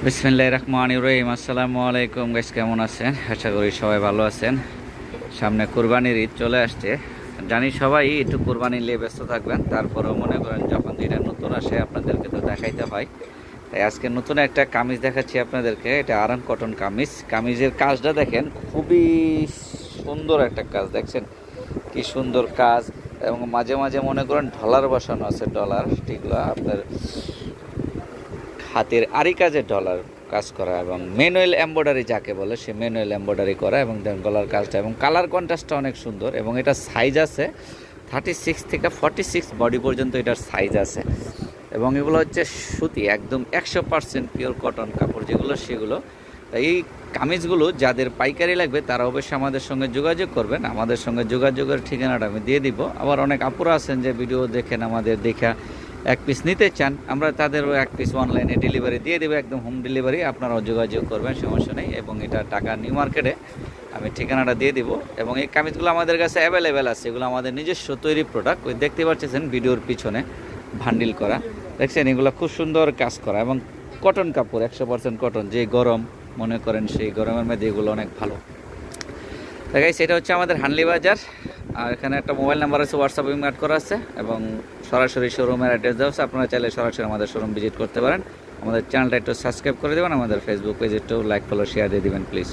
বিসমিল্লাহির রহমানির রহিম। আসসালামু আলাইকুম গাইস, কেমন আছেন? আশা করি সবাই ভালো আছেন। সামনে কুরবানির ঈদ চলে আসছে, জানি সবাই একটু কুরবানি নিয়ে ব্যস্ত থাকবেন। তারপরেও মনে করেন যখন যেটা নতুন আসে আপনাদেরকে তো দেখাইতে হয়, তাই আজকে নতুন একটা কামিজ দেখাচ্ছি আপনাদেরকে। এটা আরাম কটন কামিজ। কামিজের কাজটা দেখেন, খুবই সুন্দর একটা কাজ। দেখছেন কি সুন্দর কাজ, এবং মাঝে মাঝে মনে করেন ডলার বসানো আছে। ডলার যেগুলো আপনার হাতের আরি কাজের ডলার কাজ করা, এবং ম্যানুয়াল এমব্রয়ডারি যাকে বলে সে ম্যানুয়াল এমব্রয়ডারি করা, এবং গলার কাজটা এবং কালার কন্ট্রাস্টটা অনেক সুন্দর। এবং এটা সাইজ আছে 36 থেকে 46 বডি পর্যন্ত এটার সাইজ আছে। এবং এগুলো হচ্ছে সুতি, একদম 100% পিওর কটন কাপড় যেগুলো সেগুলো। তাই এই কামিজগুলো যাদের পাইকারি লাগবে তারা অবশ্যই আমাদের সঙ্গে যোগাযোগ করবেন। আমাদের সঙ্গে যোগাযোগের ঠিকানাটা আমি দিয়ে দিব। আবার অনেক আপুরা আছেন যে ভিডিও দেখেন আমাদের দেখা এক পিস নিতে চান, আমরা তাদেরও এক পিস অনলাইনে ডেলিভারি দিয়ে দেবো, একদম হোম ডেলিভারি। আপনারাও যোগাযোগ করবেন, সমস্যা নেই। এবং এটা ঢাকা নিউ মার্কেটে আমি ঠিকানাটা দিয়ে দিব। এবং এই কামিজগুলো আমাদের কাছে অ্যাভেলেবেল আছে, এগুলো আমাদের নিজস্ব তৈরি প্রোডাক্ট। ওই দেখতে পাচ্ছেন ভিডিওর পিছনে ভান্ডিল করা, দেখছেন এগুলো খুব সুন্দর কাজ করা, এবং কটন কাপড় 100% কটন। যে গরম মনে করেন সেই গরমের মধ্যে এগুলো অনেক ভালো। দেখাই সেটা হচ্ছে আমাদের হানলি বাজার। আর এখানে একটা মোবাইল নাম্বার আছে, হোয়াটসঅ্যাপ অ্যাড করা আছে, এবং সরাসরি শোরুমের অ্যাড্রেস দেওয়া আছে। আপনারা চাইলে সরাসরি আমাদের শোরুম ভিজিট করতে পারেন। আমাদের চ্যানেলটা একটু সাবস্ক্রাইব করে দেবেন, আমাদের ফেসবুক পেজ একটু লাইক ফলো শেয়ার দিয়ে দেবেন প্লিজ।